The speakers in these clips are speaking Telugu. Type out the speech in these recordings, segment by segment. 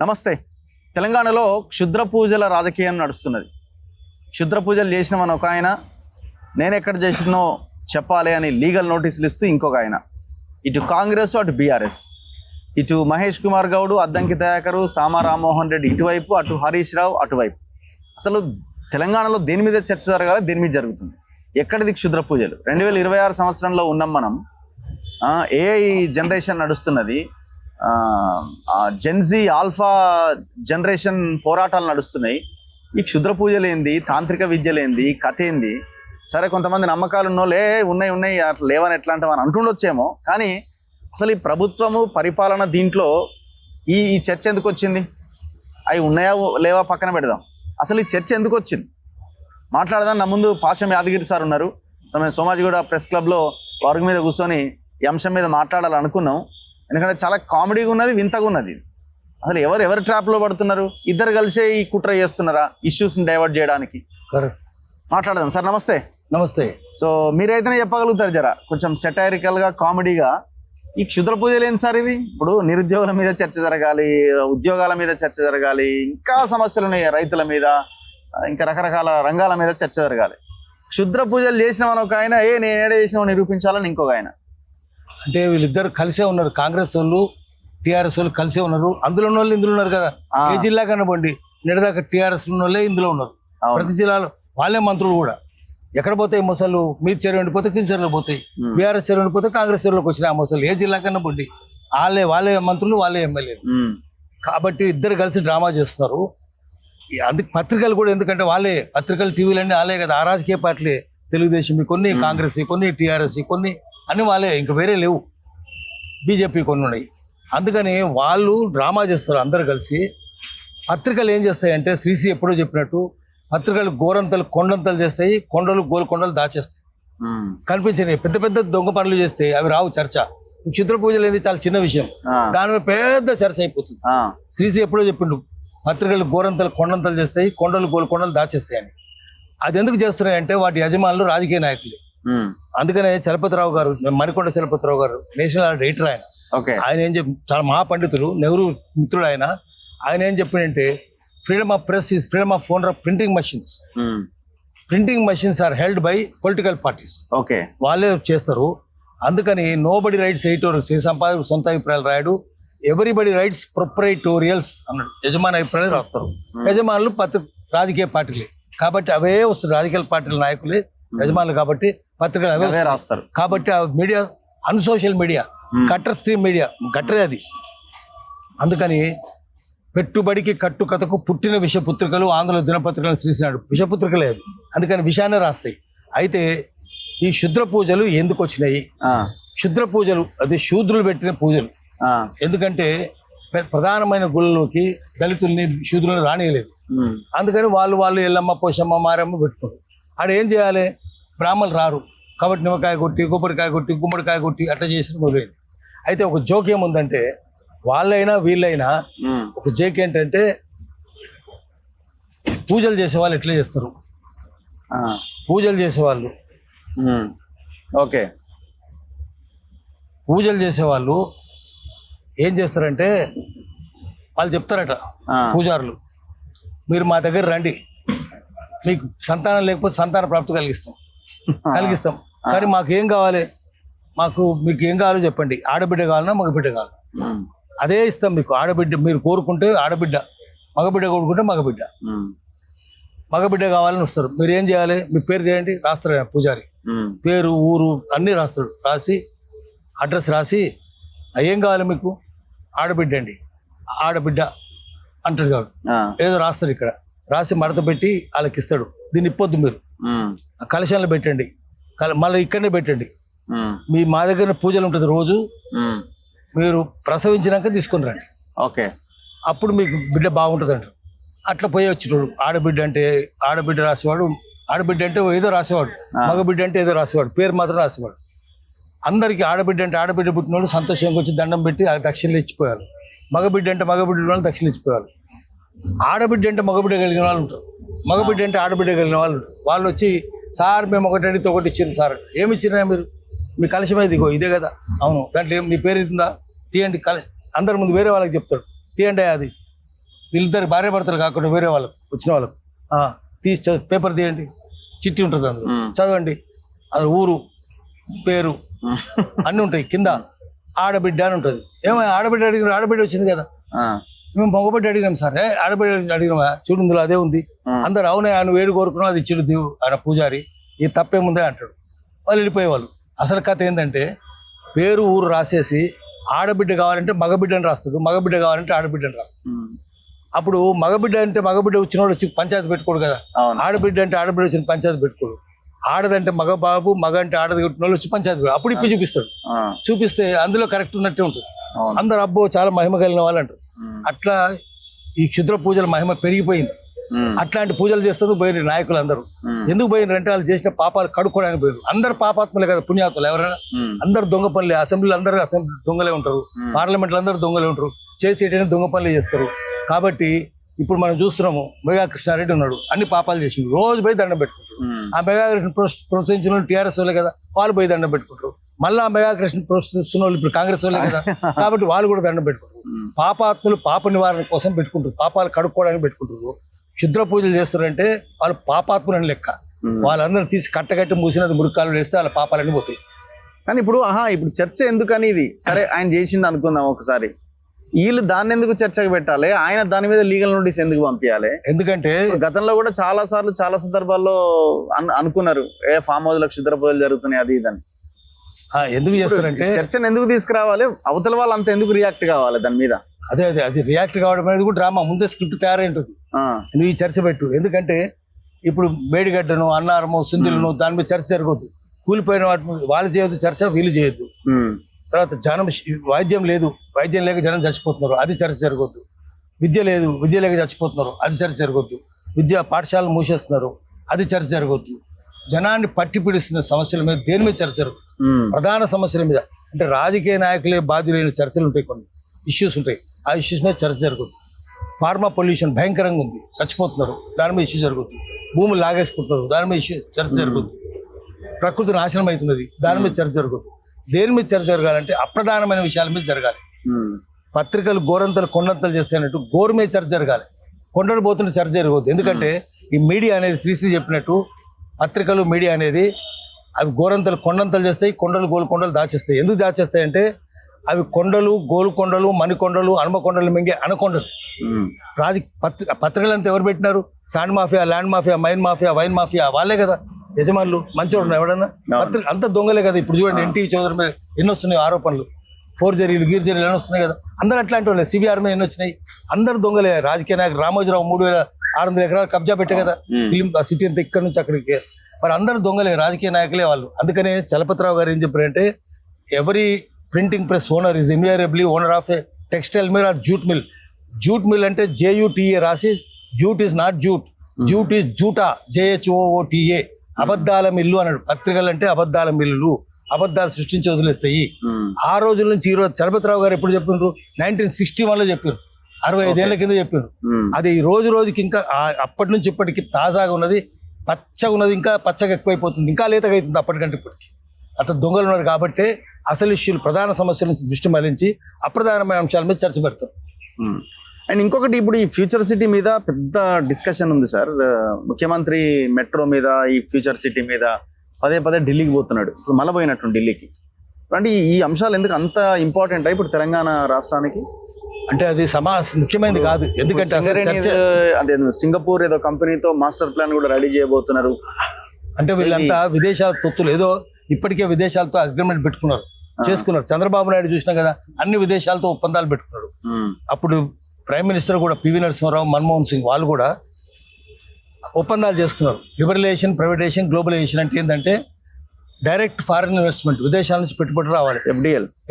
నమస్తే. తెలంగాణలో క్షుద్ర పూజల రాజకీయం నడుస్తున్నది. క్షుద్ర పూజలు చేసిన మన ఒక ఆయన నేను ఎక్కడ చేసినో చెప్పాలి అని లీగల్ నోటీసులు ఇస్తూ ఇంకొక ఆయన, ఇటు కాంగ్రెస్ అటు బీఆర్ఎస్, ఇటు మహేష్ కుమార్ గౌడ్, అద్దంకి దయాకరు, సామా రామ్మోహన్ రెడ్డి ఇటువైపు, అటు హరీష్ రావు అటువైపు. అసలు తెలంగాణలో దేని మీద చర్చ జరగాలి, దేని మీద జరుగుతుంది, ఎక్కడిది క్షుద్ర పూజలు? 2026 సంవత్సరంలో ఉన్నాం మనం. ఏఐ జనరేషన్ నడుస్తున్నది, జెన్జీ ఆల్ఫా జనరేషన్ పోరాటాలు నడుస్తున్నాయి. ఈ క్షుద్ర పూజలు ఏంది, తాంత్రిక విద్యలు ఏంది, కథ ఏంది? సరే, కొంతమంది నమ్మకాలు ఉన్నోళ్ళే ఉన్నాయి అట్లా లేవని ఎట్లా అంటే మనం అంటుండొచ్చేమో, కానీ అసలు ఈ ప్రభుత్వము పరిపాలన దీంట్లో ఈ చర్చ ఎందుకు వచ్చింది? అవి ఉన్నాయా లేవా పక్కన పెడదాం. అసలు ఈ చర్చ ఎందుకు వచ్చింది మాట్లాడదాం. నా ముందు పాషం యాదగిరి సార్ ఉన్నారు. సోమాజిగూడ ప్రెస్ క్లబ్లో వర్గ మీద కూర్చొని ఈ అంశం మీద మాట్లాడాలనుకున్నాం. ఎందుకంటే చాలా కామెడీగా ఉన్నది, వింతగా ఉన్నది. అసలు ఎవరు ట్రాప్లో పడుతున్నారు? ఇద్దరు కలిసే ఈ కుట్ర చేస్తున్నారా ఇష్యూస్ని డైవర్ట్ చేయడానికి? మాట్లాడదాం సార్. నమస్తే. నమస్తే. సో మీరైతేనే చెప్పగలుగుతారు జరా కొంచెం సెటైరికల్గా, కామెడీగా, ఈ క్షుద్ర పూజలు ఏంటి సార్ ఇది? ఇప్పుడు నిరుద్యోగుల మీద చర్చ జరగాలి, ఉద్యోగాల మీద చర్చ జరగాలి, ఇంకా సమస్యలు ఉన్నాయి, రైతుల మీద, ఇంకా రకరకాల రంగాల మీద చర్చ జరగాలి. క్షుద్ర పూజలు చేసినామని ఒక ఆయన, నేను ఏడ చేసినామో నిరూపించాలని ఇంకొక ఆయన. అంటే వీళ్ళిద్దరు కలిసే ఉన్నారు, కాంగ్రెస్ వాళ్ళు టీఆర్ఎస్ వాళ్ళు కలిసే ఉన్నారు. అందులో ఉన్న వాళ్ళు ఇందులో ఉన్నారు కదా. ఏ జిల్లా కనబండి నిడదాకా టీఆర్ఎస్ ఉన్న వాళ్ళే ఇందులో ఉన్నారు. ప్రతి జిల్లాలో వాళ్ళే మంత్రులు కూడా. ఎక్కడ పోతాయి మొసలు? మీ చెరువు ఎండిపోతే కింద చెరువులో పోతాయి, బీఆర్ఎస్ చెరువు ఎండిపోతే కాంగ్రెస్ చెరువులోకి వచ్చినాయి ఆ మొసలు. ఏ జిల్లా కన్నా బండి వాళ్ళే మంత్రులు, వాళ్ళే ఎమ్మెల్యేలు. కాబట్టి ఇద్దరు కలిసి డ్రామా చేస్తున్నారు. అందుకు పత్రికలు కూడా, ఎందుకంటే వాళ్ళే పత్రికలు, టీవీలన్నీ వాళ్ళే కదా. ఆ రాజకీయ పార్టీలే, తెలుగుదేశం కొన్ని, కాంగ్రెస్ కొన్ని, టీఆర్ఎస్ కొన్ని, అన్నీ వాళ్ళే, ఇంకా వేరే లేవు. బీజేపీ కొన్ని ఉన్నాయి. అందుకని వాళ్ళు డ్రామా చేస్తారు అందరు కలిసి. పత్రికలు ఏం చేస్తాయంటే, శ్రీశ్రీ ఎప్పుడో చెప్పినట్టు, పత్రికలు గోరంతలు కొండంతలు చేస్తాయి, కొండలు గోల్కొండలు దాచేస్తాయి. కనిపించినాయి పెద్ద పెద్ద దొంగ పనులు చేస్తే అవి రావు చర్చ. క్షుద్ర పూజలు ఏంది చాలా చిన్న విషయం, దాని మీద పెద్ద చర్చ అయిపోతుంది. శ్రీశ్రీ ఎప్పుడో చెప్పిండు, పత్రికలు గోరంతలు కొండంతలు చేస్తాయి, కొండలు గోల్కొండలు దాచేస్తాయి అని. అది ఎందుకు చేస్తున్నాయంటే వాటి యజమానులు రాజకీయ నాయకులే. అందుకనే చలపతిరావు గారు, మణికొండ చలపతిరావు గారు నేషనల్ రైటర్, ఆయన ఏం చెప్పి, చాలా మహాపండితులు, నెహ్రూ మిత్రుడు ఆయన ఏం చెప్పిండంటే, freedom of press is freedom of owner of printing machines. Printing machines are held by political parties. వాళ్ళే చేస్తారు. అందుకని నోబడి రైట్స్ ఎడిటోరియల్స్, ఏ సంపాదకుడు సొంత అభిప్రాయాలు రాయడు, ఎవ్రీబడి రైట్స్ ప్రొప్రైటోరియల్స్ అన్నాడు. యజమాని అభిప్రాయాలు రాస్తారు. యజమానులు రాజకీయ పార్టీలే కాబట్టి అవే వస్తారు. రాజకీయ పార్టీల నాయకులే యజమానులు కాబట్టి పత్రికలు అవే రాస్తారు. కాబట్టి ఆ మీడియా అన్సోషల్ మీడియా, కట్టర్ స్ట్రీమ్ మీడియా, కట్టరే అది. అందుకని పెట్టుబడికి కట్టుకథకు పుట్టిన విషపుత్రికలు ఆంధ్ర దినపత్రికలను శ్రీసినాడు. విషపుత్రికలే అవి, అందుకని విషయాన్ని రాస్తాయి. అయితే ఈ క్షుద్ర పూజలు ఎందుకు వచ్చినాయి? క్షుద్ర పూజలు అది శూద్రులు పెట్టిన పూజలు. ఎందుకంటే ప్రధానమైన గుళ్ళలోకి దళితుల్ని, శూద్రులను రానియలేదు. అందుకని వాళ్ళు ఎల్లమ్మ, పోషమ్మ, మారమ్మ పెట్టుకుంటారు. ఆడ ఏం చేయాలి? బ్రాహ్మణులు రారు కాబట్టి నిమ్మకాయ కొట్టి, కొబ్బరికాయ కొట్టి, గుమ్మడికాయ కొట్టి అట్లా చేసి మొదలైంది. అయితే ఒక జోక్ ఏముందంటే, వాళ్ళైనా వీళ్ళైనా ఒక జేక్ ఏంటంటే, పూజలు చేసేవాళ్ళు ఎట్లా చేస్తారు? పూజలు చేసేవాళ్ళు పూజలు చేసేవాళ్ళు ఏం చేస్తారంటే, వాళ్ళు చెప్తారట పూజారులు, మీరు మా దగ్గర రండి, మీకు సంతానం లేకపోతే సంతాన ప్రాప్తి కలిగిస్తాం. కానీ మాకేం కావాలి, మీకు ఏం కావాలో చెప్పండి. ఆడబిడ్డ కావాలన్నా మగబిడ్డ కావాలన్నా అదే ఇస్తాం మీకు. ఆడబిడ్డ మీరు కోరుకుంటే ఆడబిడ్డ, మగబిడ్డ కోరుకుంటే మగబిడ్డ కావాలని వస్తారు. మీరు ఏం చేయాలి? మీ పేరు చేయండి, రాస్తారు పూజారి. పేరు, ఊరు అన్నీ రాస్తాడు. రాసి అడ్రస్ రాసి, ఏం కావాలి మీకు? ఆడబిడ్డ అండి, ఆడబిడ్డ అంటాడు కాదు, ఏదో రాస్తాడు. ఇక్కడ రాసి మడత పెట్టి వాళ్ళకి ఇస్తాడు. దీన్ని ఇప్పొద్దు, మీరు కలశాలను పెట్టండి, మళ్ళీ ఇక్కడనే పెట్టండి. మా దగ్గర పూజలు ఉంటుంది రోజు, మీరు ప్రసవించినాక తీసుకుని రండి, అప్పుడు మీకు బిడ్డ బాగుంటుంది అంటారు. అట్లా పోయి వచ్చేటోడు. ఆడబిడ్డ రాసేవాడు, ఆడబిడ్డ అంటే ఏదో రాసేవాడు, మగబిడ్డ అంటే ఏదో రాసేవాడు, పేరు మాత్రం రాసేవాడు. అందరికీ ఆడబిడ్డ పుట్టిన వాళ్ళు సంతోషంగా వచ్చి దండం పెట్టి దక్షిణలు ఇచ్చిపోయారు. మగబిడ్డ అంటే మగబిడ్డ వాళ్ళు దక్షిణలు ఇచ్చిపోయారు. ఆడబిడ్డ అంటే మగబిడ్డ కలిగిన వాళ్ళు ఉంటారు, మగబిడ్డ అంటే ఆడబిడ్డ కలిగిన వాళ్ళు ఉంటారు. వాళ్ళు వచ్చి, సార్ మేము ఒకటి అడిగితే ఒకటి ఇచ్చింది సార్. ఏమి ఇచ్చినా మీరు? మీ కలశం అయితే ఇదే కదా. అవును, దాంట్లో మీ పేరు ఉందా? తీయండి. అందరి ముందు వేరే వాళ్ళకి చెప్తాడు, తీయండి అది. వీళ్ళిద్దరు భార్య భర్తలు కాకుండా వేరే వాళ్ళకు వచ్చిన వాళ్ళకు తీసి పేపర్ తీయండి, చిట్టి ఉంటుంది అందులో, చదవండి. అది ఊరు పేరు అన్నీ ఉంటాయి. కింద ఆడబిడ్డ అని ఉంటుంది. ఏమో ఆడబిడ్డ అడిగిన, ఆడబిడ్డ వచ్చింది కదా, మేము మగబిడ్డ అడిగినాం సార్. ఆడబిడ్డ అడిగినామా, చూడు ఇందులో అదే ఉంది. అందరు అవునే ఆయన వేడు కోరుకున్నాం, అది ఇచ్చిడు దేవు ఆయన పూజారి, ఇది తప్పేముందే అంటాడు. వాళ్ళు వెళ్ళిపోయేవాళ్ళు. అసలు కథ ఏంటంటే పేరు ఊరు రాసేసి ఆడబిడ్డ కావాలంటే మగబిడ్డని రాస్తాడు, మగబిడ్డ కావాలంటే ఆడబిడ్డని రాస్తాడు. అప్పుడు మగబిడ్డ అంటే మగబిడ్డ వచ్చినోడు వచ్చి పంచాయతీ పెట్టుకోడు కదా, ఆడబిడ్డ అంటే ఆడబిడ్డ వచ్చిన పంచాయతీ పెట్టుకోడు. ఆడదంటే మగ బాబు, మగ అంటే ఆడది కొట్టిన వాళ్ళు వచ్చి పంచాయతీ అప్పుడు ఇప్పి చూపిస్తాడు. చూపిస్తే అందులో కరెక్ట్ ఉన్నట్టే ఉంటుంది. అందరు అబ్బో చాలా మహిమ కలిగిన వాళ్ళు అంటారు. అట్లా ఈ క్షుద్ర పూజల మహిమ పెరిగిపోయింది. అట్లాంటి పూజలు చేస్తారు పోయిన నాయకులు అందరూ. ఎందుకు పోయినారు అంటే వాళ్ళు చేసిన పాపాలు కడుక్కోవడానికి పోయినారు. అందరు పాపాత్మలే కదా, పుణ్యాత్మలు ఎవరైనా. అందరు దొంగ పనులే, అసెంబ్లీలో అందరూ అసెంబ్లీ దొంగలే ఉంటారు, పార్లమెంట్లో అందరూ దొంగలే ఉంటారు, చేసేటైనా దొంగ పనులే చేస్తారు. కాబట్టి ఇప్పుడు మనం చూస్తున్నాము, మెగా కృష్ణారెడ్డి ఉన్నాడు, అన్ని పాపాలు చేసిండు, రోజు పోయి దండం పెట్టుకుంటారు. ఆ మెగా కృష్ణ ప్రోత్సహించిన వాళ్ళు టీఆర్ఎస్ వాళ్ళే కదా, వాళ్ళు పోయి దండం పెట్టుకుంటారు. మళ్ళీ ఆ మెగా కృష్ణ ప్రోత్సహిస్తున్న వాళ్ళు ఇప్పుడు కాంగ్రెస్ వాళ్ళే కదా, కాబట్టి వాళ్ళు కూడా దండం పెట్టుకుంటారు. పాపాత్ములు పాప నివారణ కోసం పెట్టుకుంటారు, పాపాలు కడుక్కోవడానికి పెట్టుకుంటారు. క్షుద్ర పూజలు చేస్తారంటే వాళ్ళు పాపాత్ములని లెక్క. వాళ్ళందరూ తీసి కట్టగట్టి మూసినది మురికాలు వేస్తే వాళ్ళ పాపాలన్నీ పోతాయి. కానీ ఇప్పుడు ఇప్పుడు చర్చ ఎందుకని, ఇది సరే ఆయన చేసిండు అనుకుందాం ఒకసారి, వీళ్ళు దాన్ని ఎందుకు చర్చకు పెట్టాలి, ఆయన దాని మీద లీగల్ నోటీస్ ఎందుకు పంపించాలి? ఎందుకంటే గతంలో కూడా చాలా సార్లు చాలా సందర్భాల్లో అనుకున్నారు, ఫామ్ హౌస్ లో క్షుద్ర పూజలు జరుగుతున్నాయి అది ఇదని. ఎందుకు చేస్తారంటే చర్చను ఎందుకు తీసుకురావాలి, అవతల వాళ్ళు అంత ఎందుకు రియాక్ట్ కావాలి దాని మీద? అదే అది రియాక్ట్ కావడం అనేది కూడా డ్రామా, ముందే స్క్రిప్ట్ తయారై ఉంటుంది. నువ్వు ఈ చర్చ పెట్టు. ఎందుకంటే ఇప్పుడు మేడిగడ్డను, అన్నారము, సుందిలను దాని మీద చర్చ జరగద్దు. కూలిపోయిన వాటి వాళ్ళు చేయొద్దు చర్చ, వీళ్ళు చేయొద్దు. తర్వాత జనం వైద్యం లేదు, వైద్యం లేక జనం చచ్చిపోతున్నారు, అది చర్చ జరగొద్దు. విద్య లేదు, విద్య లేక చచ్చిపోతున్నారు, అది చర్చ జరగొద్దు. పాఠశాలలు మూసేస్తున్నారు, అది చర్చ జరగొద్దు. జనాన్ని పట్టి పీడిస్తున్న సమస్యల మీద దేని మీద చర్చ జరగదు. ప్రధాన సమస్యల మీద, అంటే రాజకీయ నాయకులే బాధ్యులైన చర్చలు ఉంటాయి, కొన్ని ఇష్యూస్ ఉంటాయి, ఆ ఇష్యూస్ మీద చర్చ జరగదు. ఫార్మా పొల్యూషన్ భయంకరంగా ఉంది, చచ్చిపోతున్నారు, దాని మీద ఇష్యూ జరగదు. భూములు లాగేసుకుంటున్నారు, దాని మీద ఇష్యూ చర్చ జరగదు. ప్రకృతి నాశనం అవుతున్నది, దాని మీద చర్చ జరగదు. దేని మీద చర్చ జరగాలంటే అప్రధానమైన విషయాల మీద జరగాలి. పత్రికలు గోరంతలు కొండంతలు చేస్తాయన్నట్టు గోరు మీద చర్చ జరగాలి, కొండలు పోతున్న చర్చ జరగవద్దు. ఎందుకంటే ఈ మీడియా అనేది శ్రీశ్రీ చెప్పినట్టు పత్రికలు మీడియా అనేది అవి గోరంతలు కొండంతలు చేస్తాయి, కొండలు గోలుకొండలు దాచేస్తాయి. ఎందుకు దాచేస్తాయి అంటే అవి కొండలు గోలుకొండలు మణికొండలు హనుమకొండలు మింగే అనకొండలు. పత్రికలు అంతా ఎవరు పెట్టినారు? Sand mafia, land mafia, mine mafia, wine mafia వాళ్ళే కదా యజమానులు. మంచోడు ఎవడన్నా? పత్రిక అంతా దొంగలే కదా. ఇప్పుడు చూడండి ఎన్టీవీ చౌదరి మీద ఎన్ని వస్తున్నాయి ఆరోపణలు, ఫోర్జరీలు గీర్జరీలు ఎన్ని వస్తున్నాయి కదా. అందరూ అట్లాంటి వాళ్ళే. సిబిఆర్ మీద ఎన్ని వచ్చినాయి? అందరు దొంగలే. రాజకీయ నాయకులు రామోజీరావు 3600 ఎకరాలు కబ్జా పెట్టే కదా ఫిలిం సిటీ అంతా ఇక్కడ నుంచి అక్కడికి. మరి అందరు దొంగలే, రాజకీయ నాయకులే వాళ్ళు. అందుకనే చలపతిరావు గారు ఏం చెప్పారంటే every printing press owner is invariably owner of a textile mill or jute mill. Jute mill అంటే JUTA రాసి, jute is not jute, jute is జూటా, JHOOTA. అబద్ధాల మిల్లు అన్నాడు. పత్రికలు అంటే అబద్ధాల మిల్లులు, అబద్ధాలు సృష్టించి వదిలేస్తాయి. ఆ రోజుల నుంచి ఈ రోజు చలపతిరావు గారు ఎప్పుడు చెప్పినారు? 1961లో చెప్పారు, 65 ఏళ్ల కింద చెప్పారు. అది ఈ రోజు రోజుకి ఇంకా అప్పటి నుంచి ఇప్పటికి తాజాగా ఉన్నది, పచ్చగా ఉన్నది, ఇంకా పచ్చగా ఎక్కువైపోతుంది, ఇంకా లేతగా అవుతుంది అప్పటికంటే ఇప్పటికి. అట్లా దొంగలు ఉన్నారు కాబట్టి అసలు ఇష్యూలు, ప్రధాన సమస్యల నుంచి దృష్టి మళ్లించి అప్రధానమైన అంశాల మీద చర్చ పెడతారు. అండ్ ఇంకొకటి, ఇప్పుడు ఈ ఫ్యూచర్ సిటీ మీద పెద్ద డిస్కషన్ ఉంది సార్. ముఖ్యమంత్రి మెట్రో మీద, ఈ ఫ్యూచర్ సిటీ మీద పదే ఢిల్లీకి పోతున్నాడు. ఇప్పుడు మళ్ళీ పోయినట్టు ఢిల్లీకి. అంటే ఈ అంశాలు ఎందుకు అంత ఇంపార్టెంట్ ఇప్పుడు తెలంగాణ రాష్ట్రానికి? అంటే అది ముఖ్యమైనది కాదు. ఎందుకంటే అదే సింగపూర్ ఏదో కంపెనీతో మాస్టర్ ప్లాన్ కూడా రెడీ చేయబోతున్నారు. అంటే వీళ్ళంతా విదేశాల తొత్తులు, ఏదో ఇప్పటికే విదేశాలతో అగ్రిమెంట్ పెట్టుకున్నారు, చేసుకున్నారు. చంద్రబాబు నాయుడు చూసినా కదా, అన్ని విదేశాలతో ఒప్పందాలు పెట్టుకున్నాడు. అప్పుడు ప్రైమ్ మినిస్టర్ కూడా పివి నరసింహారావు, మన్మోహన్ సింగ్ వాళ్ళు కూడా ఒప్పందాలు చేసుకున్నారు. లిబరలైజేషన్, ప్రైవేటైజేషన్, గ్లోబలైజేషన్ అంటే ఏంటంటే డైరెక్ట్ ఫారిన్ ఇన్వెస్ట్మెంట్, విదేశాల నుంచి పెట్టుబడి రావాలి,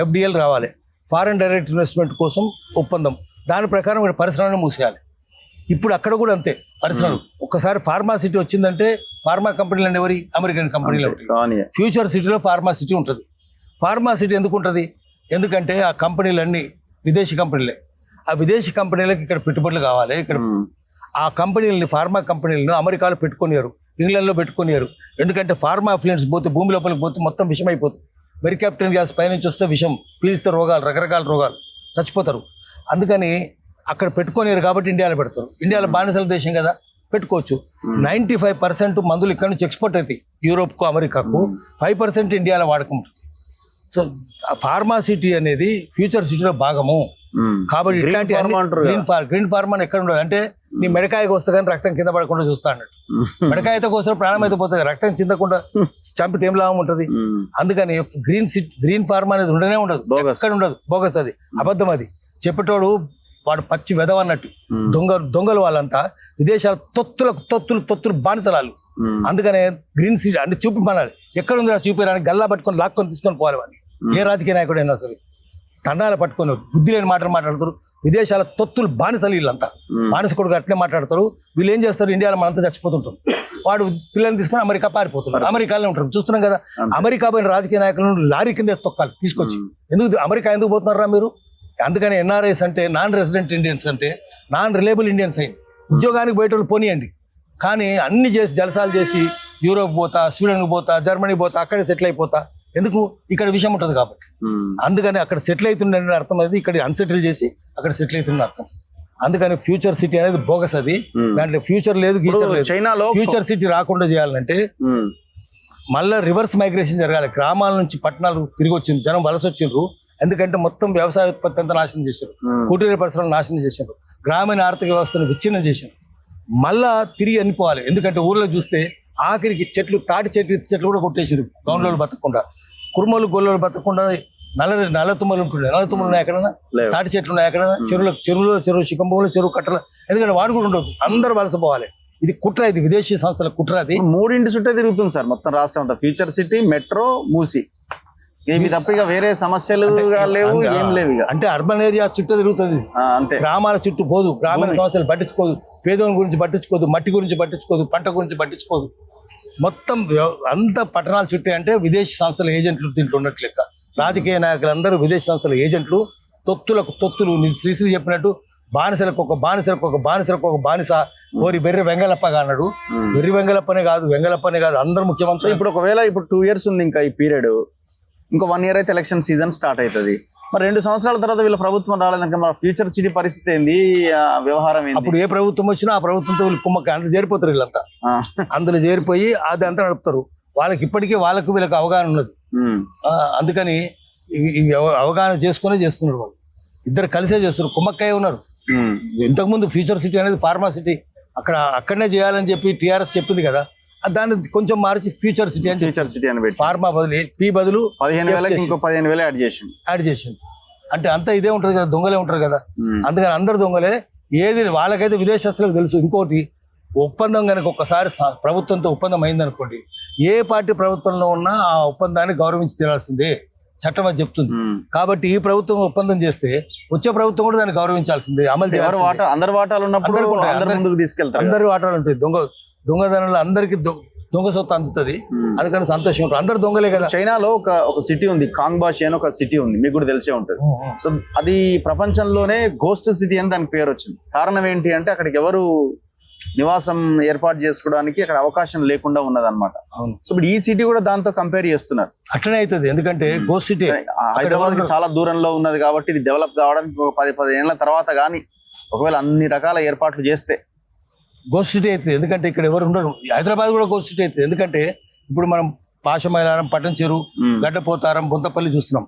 FDL రావాలి. ఫారిన్ డైరెక్ట్ ఇన్వెస్ట్మెంట్ కోసం ఒప్పందం. దాని ప్రకారం ఇక్కడ పరిశ్రమను మూసేయాలి. ఇప్పుడు అక్కడ కూడా అంతే పరిశ్రమలు. ఒక్కసారి ఫార్మా సిటీ వచ్చిందంటే ఫార్మా కంపెనీలు అంటే ఎవరి? అమెరికన్ కంపెనీలు ఉంటాయి. ఫ్యూచర్ సిటీలో ఫార్మా సిటీ ఉంటుంది. ఫార్మా సిటీ ఎందుకు ఉంటుంది? ఎందుకంటే ఆ కంపెనీలన్నీ విదేశీ కంపెనీలే. ఆ విదేశీ కంపెనీలకు ఇక్కడ పెట్టుబడులు కావాలి. ఇక్కడ ఆ కంపెనీలని, ఫార్మా కంపెనీలను అమెరికాలో పెట్టుకునేరు, ఇంగ్లాండ్లో పెట్టుకునేరు. ఎందుకంటే ఫార్మా అఫ్లుయెన్స్ పోతే, భూమి లోపలికి పోతే మొత్తం విషం అయిపోతుంది. మెరికాప్టన్ గ్యాస్ పైనుంచి వస్తే విషం పీలిస్తే రోగాలు, రకరకాల రోగాలు, చచ్చిపోతారు. అందుకని అక్కడ పెట్టుకోలేరు కాబట్టి ఇండియాలో పెడతారు. ఇండియాలో బానిసల దేశం కదా, పెట్టుకోవచ్చు. 95% మందులు ఇక్కడ నుంచి ఎక్స్పోర్ట్ అవుతాయి యూరోప్కు, అమెరికాకు. 5% ఇండియాలో వాడకం ఉంటుంది. సో ఫార్మాసిటీ అనేది ఫ్యూచర్ సిటీలో భాగము. కాబట్టి ఇట్లాంటి గ్రీన్ ఫార్మ్ అని ఎక్కడ ఉండదు. అంటే నీ మెడకాయకి వస్తే కానీ రక్తం కింద పడకుండా చూస్తా అన్నట్టు. మెడకాయతో కోసం ప్రాణం అయితే పోతుంది, రక్తం చిందకుండా చంపితే ఏం లాభం ఉంటుంది. అందుకని గ్రీన్ ఫార్మ్ అనేది ఉండనే ఉండదు, ఎక్కడ ఉండదు. బోగస్, అది అబద్ధం. అది చెప్పేటోడు వాడు పచ్చి వెదవ అన్నట్టు. దొంగలు వాళ్ళంతా విదేశాల తొత్తులు బానిసలాలు. అందుకనే గ్రీన్ సిటీ అంటే చూపిమనాలి. ఎక్కడ ఉందో చూపించడానికి గల్లా పట్టుకొని లాక్కొని తీసుకొని పోవాలి వాడిని. ఏ రాజకీయ నాయకుడు అయినా సరే తండాలు పట్టుకొని బుద్ధి లేని మాటలు మాట్లాడతారు. విదేశాల తొత్తులు బానిసలు వీళ్ళంతా. బానిస కొడుకు అట్లే మాట్లాడతారు. వీళ్ళు ఏం చేస్తారు, ఇండియాలో మనంతా చచ్చిపోతుంటాం. వాడు పిల్లల్ని తీసుకొని అమెరికా పారిపోతున్నారు. అమెరికాలో ఉంటారు, చూస్తున్నాం కదా. అమెరికా పోయిన రాజకీయ నాయకులను లారీ కింద తొక్కాలి తీసుకొచ్చి. అమెరికా ఎందుకు పోతున్నారా మీరు? అందుకని ఎన్ఆర్ఐస్ అంటే నాన్ రెసిడెంట్ ఇండియన్స్ అంటే నాన్ రిలయబుల్ ఇండియన్స్ అయింది. ఉద్యోగానికి బయట పోనీయండి, కానీ అన్ని చేసి జలసాలు చేసి యూరోప్ పోతా, స్వీడన్కి పోతా, జర్మనీ పోతా, అక్కడే సెటిల్ అయిపోతా. ఎందుకు? ఇక్కడ విషయం ఉంటుంది కాబట్టి. అందుకని అక్కడ సెటిల్ అవుతుండే అర్థం అనేది ఇక్కడ అన్సెటిల్ చేసి అక్కడ సెటిల్ అవుతుండే అర్థం. అందుకని ఫ్యూచర్ సిటీ అనేది బోగస్. అది దాంట్లో ఫ్యూచర్ లేదు, గీచర్ లేదు. చైనాలో ఫ్యూచర్ సిటీ రాకుండా చేయాలంటే మళ్ళీ రివర్స్ మైగ్రేషన్ జరగాలి. గ్రామాల నుంచి పట్టణాలు తిరిగి వచ్చిండ్రు, జనం వలస వచ్చిండ్రు. ఎందుకంటే మొత్తం వ్యవసాయ ఉత్పత్తి అంతా నాశనం చేశారు, కుటీర పరిశ్రమలు నాశనం చేశారు, గ్రామీణ ఆర్థిక వ్యవస్థను విచ్ఛిన్నం చేశారు. మళ్ళా తిరిగి అనిపోవాలి. ఎందుకంటే ఊర్లో చూస్తే ఆఖరికి చెట్లు, తాటి చెట్లు కూడా కొట్టేసారు. గౌన్లో బతకకుండా, కుర్మలు గొల్లలు బతకకుండా నల్ల తుమ్మలు ఉంటుండే. నల్ల తుమ్మలు ఉన్నాయి ఎక్కడైనా, తాటి చెట్లు ఉన్నాయి ఎక్కడైనా, చెరువు శిఖంభంలో చెరువు కట్టలు. ఎందుకంటే వాడు కూడా ఉండదు, అందరూ వలసపోవాలి. ఇది కుట్ర, ఇది విదేశీ సంస్థల కుట్ర. అది 3 చుట్టే తిరుగుతుంది సార్ మొత్తం రాష్ట్రం అంతా. ఫ్యూచర్ సిటీ, మెట్రో, మూసి, ఇవి తప్ప ఇక వేరే సమస్యలు లేవు, ఏం లేవు. ఇక అంటే అర్బన్ ఏరియాస్ చుట్టూ తిరుగుతుంది, అంతే. గ్రామాల చుట్టూ పోదు, గ్రామీణ సమస్యలు పట్టించుకోదు, పేదోని గురించి పట్టించుకోదు, మట్టి గురించి పట్టించుకోదు, పంట గురించి పట్టించుకోదు. మొత్తం అంత పట్టణాల చుట్టూ. అంటే విదేశీ సంస్థల ఏజెంట్లు దీంట్లో ఉన్నట్లు లెక్క. రాజకీయ నాయకులందరూ విదేశీ సంస్థల ఏజెంట్లు. తొత్తులు శ్రీశ్రీ చెప్పినట్టు బానిసలకు ఒక బానిస ఓరి వెర్రి వెంగళప్పగా అన్నాడు. వెర్రి వెంగళప్పనే కాదు అందరు ముఖ్యమంత్రి. ఇప్పుడు ఒకవేళ ఇప్పుడు 2 years ఉంది ఇంకా ఈ పీరియడ్, ఇంకో 1 year అయితే ఎలక్షన్ సీజన్ స్టార్ట్ అవుతుంది. మరి 2 సంవత్సరాల తర్వాత వీళ్ళ ప్రభుత్వం రాలేదంటే మన ఫ్యూచర్ సిటీ పరిస్థితి ఏంది, వ్యవహారం ఏంది? అప్పుడు ఏ ప్రభుత్వం వచ్చినా ఆ ప్రభుత్వంతో వీళ్ళు కుమ్మక్క అందులో చేరిపోతారు. వీళ్ళంతా అందులో చేరిపోయి అది అంతా నడుపుతారు. వాళ్ళకి ఇప్పటికే వీళ్ళకి అవగాహన ఉన్నది. అందుకని ఈ అవగాహన చేసుకునే చేస్తున్నారు. వాళ్ళు ఇద్దరు కలిసే చేస్తున్నారు, కుమ్మక్కయ్య ఉన్నారు. ఇంతకుముందు ఫ్యూచర్ సిటీ అనేది ఫార్మా సిటీ, అక్కడనే చేయాలని చెప్పి టీఆర్ఎస్ చెప్పింది కదా, దాన్ని కొంచెం మార్చి ఫ్యూచర్ సిటీ అని ఫార్మా బదులు పీ బదులు 15,000 ఇంకో 15,000 యాడ్ చేసింది. అంటే అంతా ఇదే ఉంటుంది కదా, దొంగలే ఉంటారు కదా. అందుకని అందరు దొంగలే. ఏది వాళ్ళకైతే విదేశస్తులకు తెలుసు. ఇంకోటి, ఒప్పందం కనుక ఒక్కసారి ప్రభుత్వంతో ఒప్పందం అయిందనుకోండి, ఏ పార్టీ ప్రభుత్వంలో ఉన్నా ఆ ఒప్పందాన్ని గౌరవించి తీరాల్సిందే, చట్టం అది చెప్తుంది. కాబట్టి ఈ ప్రభుత్వం ఒప్పందం చేస్తే వచ్చే ప్రభుత్వం కూడా దాన్ని గౌరవించాల్సిందే, అమలు చేయాలి. అందరు వాటాలు ఉన్నప్పుడు ముందుకు తీసుకెళ్తారు. అందరు వాటాలు ఉంటాయి. దొంగదనంలో అందరికి దొంగ సొత్తు అందుతుంది. అందుకని సంతోషం ఉంటుంది. అందరు దొంగలే కదా. చైనాలో ఒక సిటీ ఉంది, కాంగ్బాషి అని ఒక సిటీ ఉంది, మీకు కూడా తెలిసే ఉంటుంది. సో అది ప్రపంచంలోనే గోస్ట్ సిటీ అని దానికి పేరు వచ్చింది. కారణం ఏంటి అంటే అక్కడికి ఎవరు నివాసం ఏర్పాటు చేసుకోవడానికి అక్కడ అవకాశం లేకుండా ఉన్నదన్నమాట. సో ఇప్పుడు ఈ సిటీ కూడా దాంతో కంపేర్ చేస్తున్నారు. అట్లనే అవుతుంది. ఎందుకంటే గోస్ట్ సిటీ హైదరాబాద్ కి చాలా దూరంలో ఉన్నది కాబట్టి ఇది డెవలప్ కావడానికి ఒక 10-15 ఏళ్ల తర్వాత కానీ ఒకవేళ అన్ని రకాల ఏర్పాట్లు చేస్తే గోస్ట్ సిటీ అవుతుంది. ఎందుకంటే ఇక్కడ ఎవరు ఉండరు. హైదరాబాద్ కూడా గోస్ట్ సిటీ అవుతుంది. ఎందుకంటే ఇప్పుడు మనం పాషమైలారం, పట్టణ చెరువు, గడ్డపోతారం, బొంతపల్లి చూస్తున్నాం.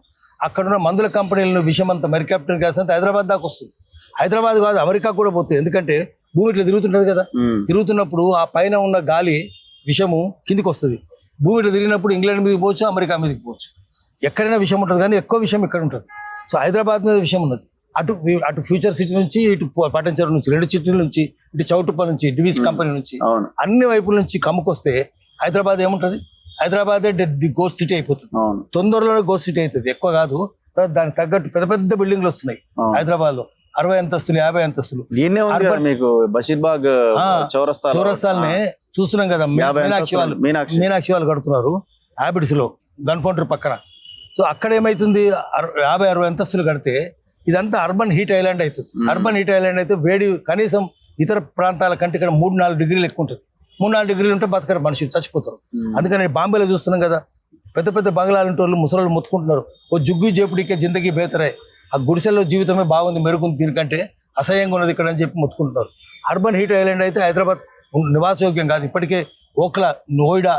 అక్కడ ఉన్న మందుల కంపెనీలను విషమంతా మెరికాప్టన్ గ్యాస్ అంతా హైదరాబాద్ దాకా వస్తుంది. హైదరాబాద్ కాదు, అమెరికా కూడా పోతుంది. ఎందుకంటే భూమి ఇట్లా తిరుగుతుంటది కదా, తిరుగుతున్నప్పుడు ఆ పైన ఉన్న గాలి విషము కిందికి వస్తుంది. భూమి ఇట్లా తిరిగినప్పుడు ఇంగ్లాండ్ మీదకి పోవచ్చు, అమెరికా మీదకి పోవచ్చు. ఎక్కడైనా విషయం ఉంటుంది, కానీ ఎక్కువ విషయం ఇక్కడ ఉంటుంది. సో హైదరాబాద్ మీద విషయం ఉన్నది. అటు ఫ్యూచర్ సిటీ నుంచి, ఇటు పట్టణచెరు నుంచి, 2 సిటీల నుంచి, ఇటు చౌటుప్పల్ నుంచి, డివిస్ కంపెనీ నుంచి, అన్ని వైపుల నుంచి కమ్ముకొస్తే హైదరాబాద్ ఏముంటుంది? హైదరాబాదే గోస్ట్ సిటీ అయిపోతుంది. తొందరలోనే గోస్ట్ సిటీ అవుతుంది, ఎక్కువ కాదు. దానికి తగ్గట్టు పెద్ద పెద్ద బిల్డింగ్లు వస్తున్నాయి హైదరాబాద్ లో, 60 అంతస్తులు, 50 అంతస్తులు. మీకు బషీర్బాగ్ చౌరస్తాలనే చూస్తున్నాం కదా. మీనాక్షి వాళ్ళు కడుతున్నారు హ్యాబిట్స్ లో, గన్ ఫౌండరీ పక్కన. సో అక్కడ ఏమైతుంది, 50-60 అంతస్తులు కడితే ఇదంతా అర్బన్ హీట్ ఐలాండ్ అవుతుంది. అర్బన్ హీట్ ఐలాండ్ అయితే వేడి కనీసం ఇతర ప్రాంతాల కంటే ఇక్కడ 3-4 డిగ్రీలు ఎక్కువ ఉంటుంది. 3-4 డిగ్రీలు ఉంటే బతకరు, మనుషులు చచ్చిపోతారు. అందుకని బాంబేలో చూస్తున్నాం కదా, పెద్ద పెద్ద బంగ్లాలు ఉంటే వాళ్ళు ముసలు మొత్తుకుంటున్నారు, ఓ జుగ్గు జేపుడికే జిందగీ బేతరాయి, ఆ గుడిసెల్లో జీవితమే బాగుంది, మెరుగుంది దీనికంటే అసహ్యంగా ఉన్నది ఇక్కడ అని చెప్పి మొత్తుకుంటున్నారు. అర్బన్ హీట్ ఐలాండ్ అయితే హైదరాబాద్ నివాసయోగ్యం కాదు. ఇప్పటికే ఓఖ్లా, నోయిడా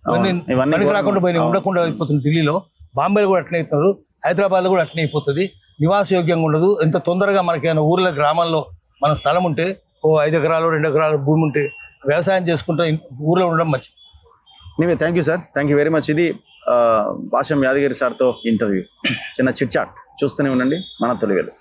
ఇవన్నీ ఇవన్నీ పనికి రాకుండా పోయినాయి, ఉండకుండా అయిపోతుంది. ఢిల్లీలో, బాంబేలో కూడా అట్నే అవుతున్నారు, హైదరాబాద్లో కూడా అట్నే అయిపోతుంది. నివాసయోగ్యంగా ఉండదు. ఎంత తొందరగా మనకి ఏమైనా ఊర్ల గ్రామాల్లో మన స్థలం ఉంటే, 5 ఎకరాలు 2 ఎకరాలు భూమి ఉంటే వ్యవసాయం చేసుకుంటే ఊర్లో ఉండడం మంచిది. నీవే thank you sir, thank you very much. ఇది భాష్యం యాదగిరి సార్తో ఇంటర్వ్యూ, చిన్న చిట్ చాట్. చూస్తూనే ఉండండి మన తొలి వెలుగు.